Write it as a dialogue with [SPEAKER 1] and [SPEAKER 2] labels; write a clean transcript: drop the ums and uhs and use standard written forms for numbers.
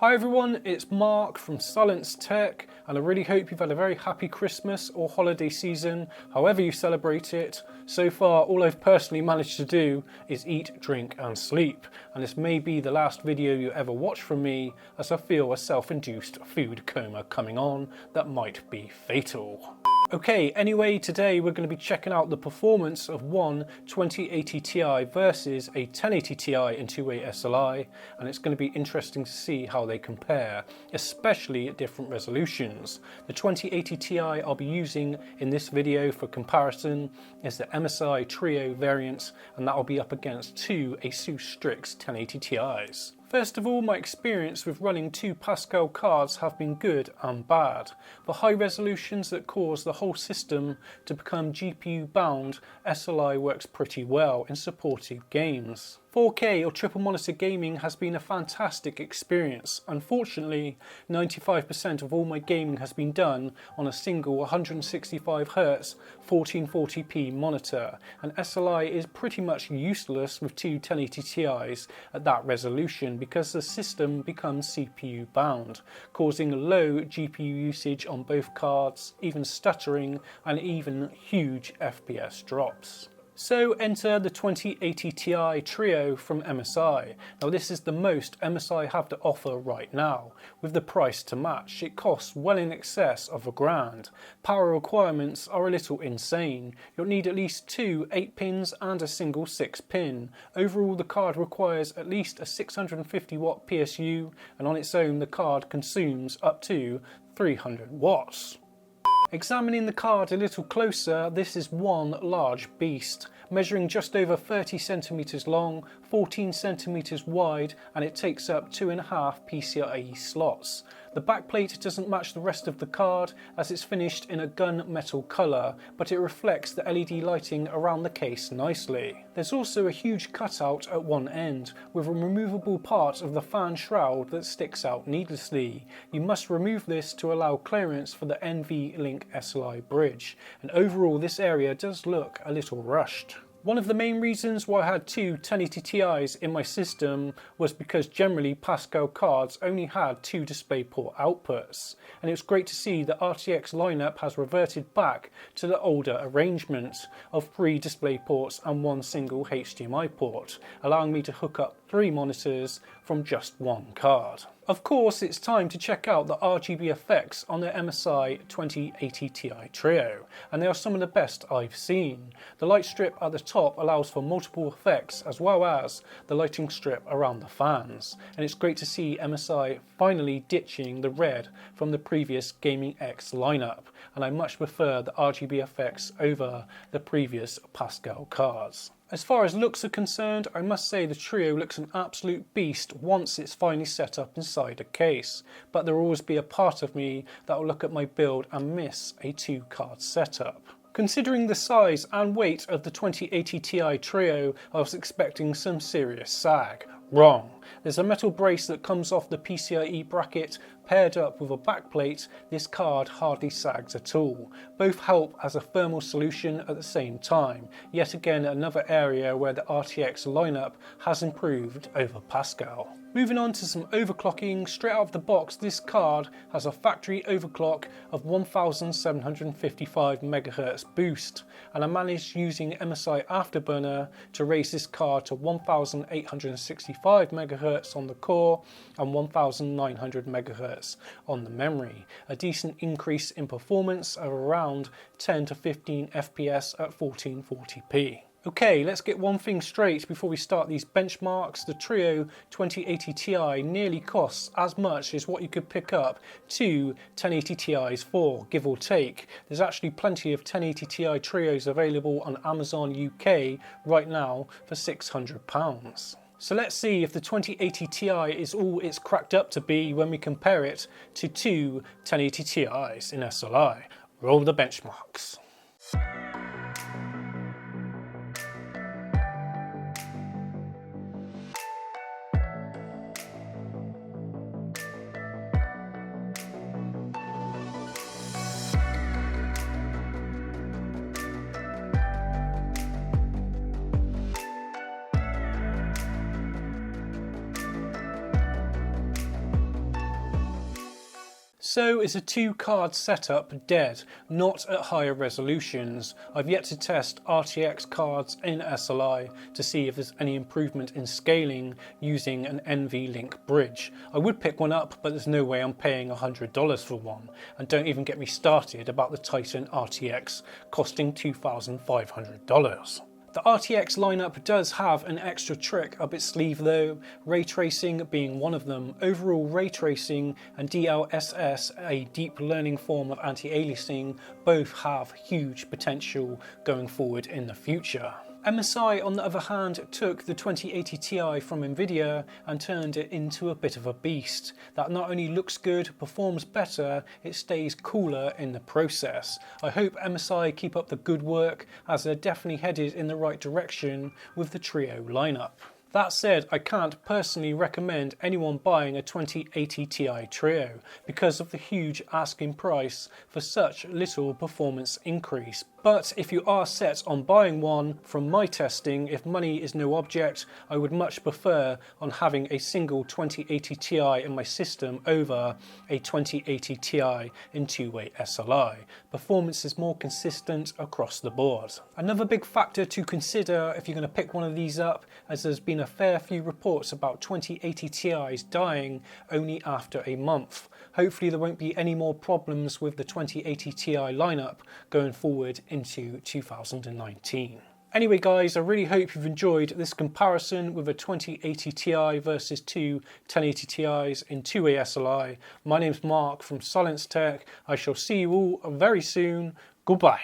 [SPEAKER 1] Hi everyone, it's Mark from Silence Tech, and I really hope you've had a very happy Christmas or holiday season, however you celebrate it. So far, all I've personally managed to do is eat, drink and sleep, and this may be the last video you ever watch from me, as I feel a self-induced food coma coming on that might be fatal. Okay, anyway, today we're going to be checking out the performance of one 2080 Ti versus a 1080 Ti in 2-way SLI, and it's going to be interesting to see how they compare, especially at different resolutions. The 2080 Ti I'll be using in this video for comparison is the MSI Trio variant, and that will be up against two ASUS Strix 1080 Ti's. First of all, my experience with running 2 Pascal cards have been good and bad. For high resolutions that cause the whole system to become GPU bound, SLI works pretty well in supported games. 4K or triple monitor gaming has been a fantastic experience. Unfortunately, 95% of all my gaming has been done on a single 165Hz 1440p monitor, and SLI is pretty much useless with two 1080 Ti's at that resolution because the system becomes CPU bound, causing low GPU usage on both cards, even stuttering and even huge FPS drops. So enter the 2080 Ti Trio from MSI. Now this is the most MSI have to offer right now. With the price to match, it costs well in excess of £1,000. Power requirements are a little insane. You'll need at least two 8-pins and a single 6-pin. Overall, the card requires at least a 650 watt PSU, and on its own the card consumes up to 300 watts. Examining the card a little closer, this is one large beast, measuring just over 30 centimeters long, 14 centimeters wide, and it takes up 2.5 PCIe slots. The backplate doesn't match the rest of the card as it's finished in a gunmetal colour, but it reflects the LED lighting around the case nicely. There's also a huge cutout at one end, with a removable part of the fan shroud that sticks out needlessly. You must remove this to allow clearance for the NVLink SLI bridge, and overall this area does look a little rushed. One of the main reasons why I had two 1080 Ti's in my system was because generally Pascal cards only had 2 DisplayPort outputs, and it's great to see the RTX lineup has reverted back to the older arrangement of 3 DisplayPorts and 1 single HDMI port, allowing me to hook up 3 monitors from just one card. Of course, it's time to check out the RGB effects on the MSI 2080 Ti Trio, and they are some of the best I've seen. The light strip at the top allows for multiple effects, as well as the lighting strip around the fans, and it's great to see MSI finally ditching the red from the previous Gaming X lineup, and I much prefer the RGB effects over the previous Pascal cards. As far as looks are concerned, I must say the Trio looks an absolute beast once it's finally set up inside a case, but there will always be a part of me that will look at my build and miss a 2-card setup. Considering the size and weight of the 2080 Ti Trio, I was expecting some serious sag. Wrong. There's a metal brace that comes off the PCIe bracket. Paired up with a backplate, this card hardly sags at all. Both help as a thermal solution at the same time. Yet again, another area where the RTX lineup has improved over Pascal. Moving on to some overclocking, straight out of the box this card has a factory overclock of 1755 MHz boost, and I managed using MSI Afterburner to raise this card to 1865 MHz on the core and 1900 MHz on the memory, a decent increase in performance of around 10 to 15 FPS at 1440p. Okay, let's get one thing straight before we start these benchmarks. The Trio 2080 Ti nearly costs as much as what you could pick up two 1080 Ti's for, give or take. There's actually plenty of 1080 Ti Trios available on Amazon UK right now for £600. So let's see if the 2080 Ti is all it's cracked up to be when we compare it to two 1080 Ti's in SLI. Roll the benchmarks. So is a 2-card setup dead, not at higher resolutions? I've yet to test RTX cards in SLI to see if there's any improvement in scaling using an NVLink bridge. I would pick one up, but there's no way I'm paying $100 for one. And don't even get me started about the Titan RTX costing $2,500. The RTX lineup does have an extra trick up its sleeve though, ray tracing being one of them. Overall ray tracing and DLSS, a deep learning form of anti-aliasing, both have huge potential going forward in the future. MSI, on the other hand, took the 2080 Ti from Nvidia and turned it into a bit of a beast that not only looks good, performs better, it stays cooler in the process. I hope MSI keep up the good work, as they're definitely headed in the right direction with the Trio lineup. That said, I can't personally recommend anyone buying a 2080 Ti Trio because of the huge asking price for such little performance increase. But if you are set on buying one, from my testing, if money is no object, I would much prefer on having a single 2080 Ti in my system over a 2080 Ti in two-way SLI. Performance is more consistent across the board. Another big factor to consider if you're going to pick one of these up, as there's been a fair few reports about 2080 Ti's dying only after a month. Hopefully there won't be any more problems with the 2080 Ti lineup going forward into 2019. Anyway guys, I really hope you've enjoyed this comparison with a 2080 Ti versus two 1080 Ti's in two-way SLI. My name's Mark from Silence Tech. I shall see you all very soon. Goodbye.